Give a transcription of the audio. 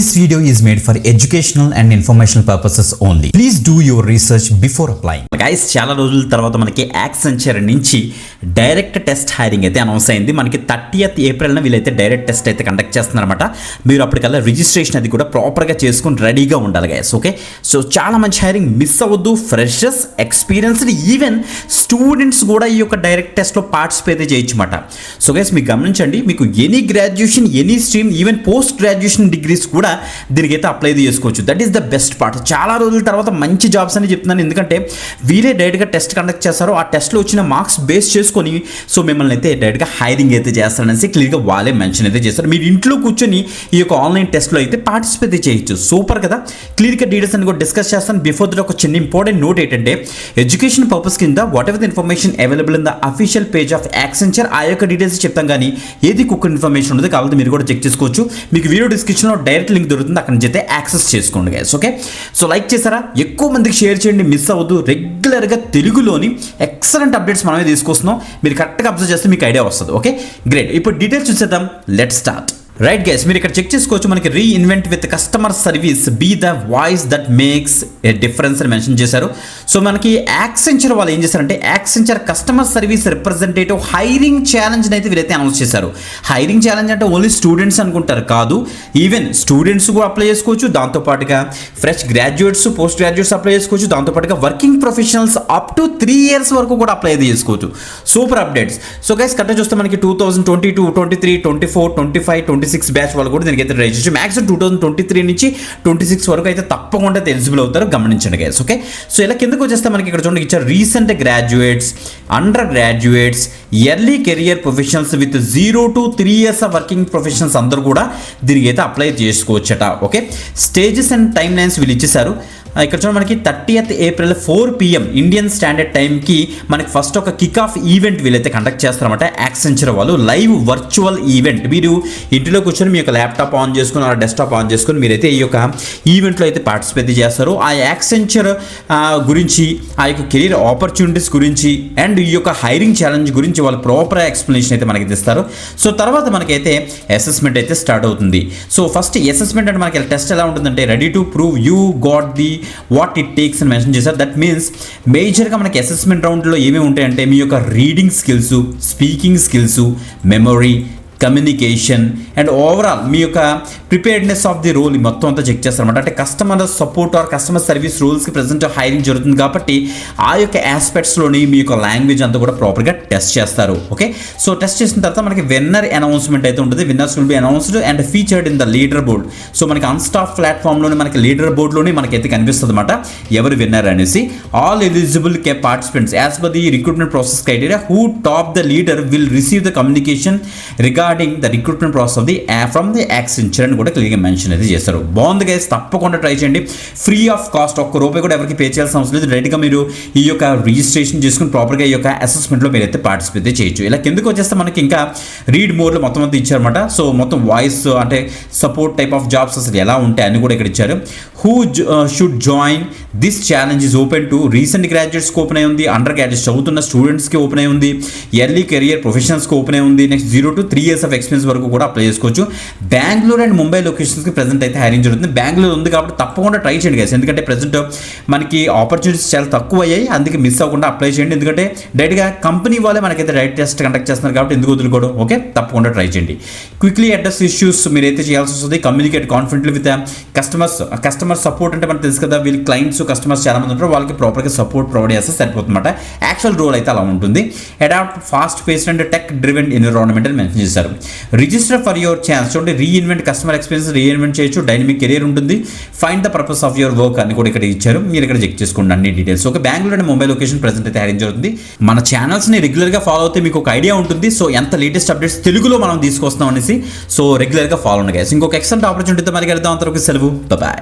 This video is made for educational and informational purposes only. Please do your research before applying. Guys, చాలా రోజుల తర్వాత మనకి Accenture నుంచి direct test hiring అయితే announce అయింది. మనకి 30th April వీళ్ళైతే డైరెక్ట్ టెస్ట్ అయితే కండక్ట్ చేస్తున్నారన్నమాట. మీరు అప్పటికల్లా రిజిస్ట్రేషన్ అది కూడా ప్రాపర్గా చేసుకుని రెడీగా ఉండాలి గైస్. ఓకే, సో చాలా మంచి హైరింగ్, మిస్ అవ్వద్దు. ఫ్రెషర్స్, ఎక్స్పీరియన్స్డ్, ఈవెన్ స్టూడెంట్స్ కూడా ఈ యొక్క డైరెక్ట్ టెస్ట్లో పార్టిసిపేట్ చేయొచ్చు అన్నమాట. సో గైస్, మీకు గమనించండి, మీకు any graduation, any stream, even post graduation degrees కూడా దీనికైతే అప్లై చేసుకోవచ్చు. That is the best part. చాలా రోజుల తర్వాత మంచి జాబ్స్ అని చెప్తున్నాను, ఎందుకంటే వీరే డైరెక్ట్గా టెస్ట్ కండక్ట్ చేస్తారు. ఆ టెస్ట్లో వచ్చిన మార్క్స్ బేస్ చేసుకొని సో మిమ్మల్ని అయితే డైరెక్ట్గా హైరింగ్ అయితే చేస్తారనేసి క్లియర్గా వాళ్ళే మెన్షన్ అయితే చేస్తారు. మీరు ఇంట్లో కూర్చొని ఈ యొక్క ఆన్లైన్ టెస్ట్లో అయితే పార్టిసిపేట్ చేయొచ్చు. సూపర్ కదా. క్లియర్గా డీటెయిల్స్ అని కూడా డిస్కస్ చేస్తాను. బిఫోర్ దట్ ఒక చిన్న ఇంపార్టెంట్ నోట్ ఏంటంటే, ఎడ్యుకేషన్ పర్పస్ కింద what ever the information available in the official page of Accenture, ఆ యొక్క డీటెయిల్స్ చెప్తాం, కానీ ఏది కుక్ ఇన్ఫర్మేషన్ ఉండదు. కాబట్టి మీరు కూడా చెక్ చేసుకోవచ్చు. మీకు వీడియో డిస్క్రిప్షన్లో డైరెక్ట్ లింక్ దొరుకుతుంది, అక్కడ నుంచి అయితే యాక్సెస్ చేసుకోండి గైస్. ఓకే, సో లైక్ చేశారా, ఎక్కువ మందికి షేర్ చేయండి, మిస్ అవ్వద్దు. రెగ్యులర్గా తెలుగులోని ఎక్సలెంట్ అప్డేట్స్ మనమే తీసుకొస్తున్నాం. మీరు కరెక్ట్గా అబ్జర్వ్ చేస్తే మీకు ఐడియా వస్తుంది. Okay, great. ఇప్పుడు డీటెయిల్స్ చూసేద్దాం. Let start. రైట్ గైస్, మీరు ఇక్కడ చెక్ చేసుకోవచ్చు. మనకి reinvent with customer service, be the voice that makes a difference అని మెన్షన్ చేశారు. సో మనకి యాక్సెంచర్ వాళ్ళు ఏం చేశారంటే, Accenture customer service representative hiring challenge అయితే వీరైతే అనౌన్స్ చేశారు. హైరింగ్ ఛాలెంజ్ అంటే ఓన్లీ స్టూడెంట్స్ అనుకుంటారు, కాదు. ఈవెన్ స్టూడెంట్స్ కూడా అప్లై చేసుకోవచ్చు. దాంతోపాటుగా fresh graduates, post graduates apply చేసుకోవచ్చు. దాంతోపాటుగా working professionals up to 3 years వరకు కూడా అప్లై చేసుకోవచ్చు. Super updates. సో గైస్, కరెక్ట్గా చూస్తే మనకి 2022, 23, 24, 25, 26 బ్యాచ్ వాళ్ళు కూడా దీనికి అయితే ట్రై చేయొచ్చు. మ్యాక్సిమం 2023 నుంచి 26 వరకు అయితే తప్పకుండా ఎలిజిబుల్ అవుతారు. గమనించండి గైస్. ఓకే, సో ఇలా కిందకు వచ్చేస్తే మనకి ఇక్కడ చూడండి ఇచ్చారు, recent graduates, under graduates, early career professionals with 0 to 3 years working professionals అందరూ కూడా దీనికి అయితే అప్లై చేసుకోవచ్చట. Okay, stages and time lines వీళ్ళు ఇచ్చేసారు. ఇక్కడ చూడండి మనకి 30th April 4 PM Indian standard టైంకి మనకి ఫస్ట్ ఒక కిక్ ఆఫ్ ఈవెంట్ వీళ్ళైతే కండక్ట్ చేస్తారన్నమాట. యాక్సెంచర్ వాళ్ళు లైవ్ వర్చువల్ ఈవెంట్. మీరు ఇంటిలో కూర్చొని మీ యొక్క ల్యాప్టాప్ ఆన్ చేసుకుని, ఆ డెస్క్టాప్ ఆన్ చేసుకుని మీరైతే ఈ యొక్క ఈవెంట్లో అయితే పార్టిసిపేట్ చేస్తారు. ఆ యాక్సెంచర్ గురించి, ఆ యొక్క కెరీర్ ఆపర్చునిటీస్ గురించి అండ్ ఈ యొక్క హైరింగ్ ఛాలెంజ్ గురించి వాళ్ళు ప్రాపర్ ఎక్స్ప్లెనేషన్ అయితే మనకి ఇస్తారు. సో తర్వాత మనకైతే అసెస్మెంట్ అయితే స్టార్ట్ అవుతుంది. సో ఫస్ట్ అసెస్మెంట్ అంటే మనకి టెస్ట్ ఎలా ఉంటుందంటే, ready to prove you got the what it takes అని మెన్షన్ చేశారు. దట్ మీన్స్ మేజర్గా మనకి అసెస్మెంట్ రౌండ్లో ఏమేమి ఉంటాయంటే, మీ యొక్క reading skills, speaking skills, memory, communication and overall మీ యొక్క ప్రిపేర్డ్నెస్ ఆఫ్ ది రోల్ మొత్తం అంతా చెక్ చేస్తారన్నమాట. అంటే customer support or customer service రోల్స్కి ప్రజెంట్ హైరింగ్ జరుగుతుంది కాబట్టి ఆ యొక్క ఆస్పెక్ట్స్లోని మీ యొక్క లాంగ్వేజ్ అంతా కూడా ప్రాపర్గా టెస్ట్ చేస్తారు. ఓకే, సో టెస్ట్ చేసిన తర్వాత మనకి విన్నర్ అనౌన్స్మెంట్ అయితే ఉంటుంది. Winners will be announced and featured in the leader board. So మనకి అన్స్టాఫ్ ప్లాట్ఫామ్లోని మనకి లీడర్ బోర్డ్లోని మనకైతే కనిపిస్తుంది అనమాట ఎవరు విన్నర్ అనేసి. All eligible participants as per the recruitment process criteria who top the leader will receive the communication regarding the recruitment process of the from the Accenture అని కూడా క్లియర్గా మెన్షన్ అయితే చేస్తారు. బాగుంది గైస్, తప్పకుండా ట్రై చేయండి. ఫ్రీ ఆఫ్ కాస్ట్, ₹1 కూడా ఎవరికి పే చేయాల్సిన అవసరం లేదు. డైరెక్ట్గా మీరు ఈ యొక్క రిజిస్ట్రేషన్ చేసుకుని ప్రాపర్గా ఈ యొక్క అసెస్మెంట్లో మీరైతే పార్టిసిపేట్ చేయొచ్చు. ఇలా కిందకు వచ్చేస్తే మనకి ఇంకా రీడ్ మోర్లో మొత్తం అంతా ఇచ్చారన్నమాట. సో మొత్తం వాయిస్ అంటే సపోర్ట్ టైప్ ఆఫ్ జాబ్స్ అసలు ఎలా ఉంటాయి అని కూడా ఇక్కడ ఇచ్చారు. Who should join this challenge is open to recent గ్రాడ్యుయేట్స్కి ఓపెన్ అయి ఉంది, అండర్ గ్రాడ్యుయేట్స్ చదువుతున్న స్టూడెంట్స్కి ఓపెన్ అయి ఉంది, ఎర్లీ కెరియర్ ప్రొఫెషనల్స్కి ఓపెన్ అయి ఉంది. Next 0 to 3 years of experience వరకు కూడా అప్లై చేసుకోవచ్చు. బెంగళూరు అండ్ ముంబై లొకేషన్స్కి ప్రెజెంట్ అయితే హైరింగ్ జరుగుతుంది. బెంగళూరు ఉంది కాబట్టి తప్పకుండా ట్రై చేయండి గైస్, ఎందుకంటే ప్రెజెంట్ మనకి ఆపర్చునిటీస్ చాలా తక్కువ అయ్యాయి. అందుకే మిస్ అవ్వకుండా అప్లై చేయండి, ఎందుకంటే డైరెక్ట్గా కంపెనీ వాళ్ళే మనకైతే డైరెక్ట్ టెస్ట్ కండక్ట్ చేస్తున్నారు కాబట్టి ఎందుకు వదులుకోవడం. ఓకే, తప్పకుండా ట్రై చేయండి. క్విక్లీ అడ్రస్ ఇష్యూస్ మీరైతే చేయాల్సి వస్తుంది. Communicate confidently with customer support అంటే మనకు తెలుసు కదా, వీళ్ళు క్లయింట్స్, కస్టమర్స్ చాలా మంది ఉంటారు, వాళ్ళకి ప్రాపర్గా సపోర్ట్ ప్రొవైడ్ చేస్తే సరిపోతుందన్నమాట. యాక్చువల్ రోల్ అయితే అలా ఉంటుంది. Adapt fast paced and tech driven environment అని మెన్షన్ చేశారు. Register for your chance. చూడండి, రీఇన్వెంట్ కస్టమర్ ఎక్స్పీరియన్స్ రీఇన్వెంట్ చేయొచ్చు. డైనమిక్ కెరీర్ ఉంటుంది. Find the purpose of your work అని కూడా ఇక్కడ ఇచ్చారు. మీరు ఇక్కడ చెక్ చేసుకోండి అన్ని details. Okay, Bengaluru and Mumbai location present అయితే హైరింగ్ జరుగుతుంది. మన ఛానల్స్ని రెగ్యులర్గా ఫాలో అవుతే మీకు ఒక ఐడియా ఉంటుంది. సో ఎంత లేటెస్ట్ అప్డేట్స్ తెలుగులో మనం తీసుకొస్తాం అనేసి. సో రెగ్యులర్గా ఫాలో ఉండండి గైస్. ఇంకొక ఎక్సలెంట్ ఆపర్చునిటీతో మరి వెళ్దాం. అంతవరకు సెలవు. బాయ్.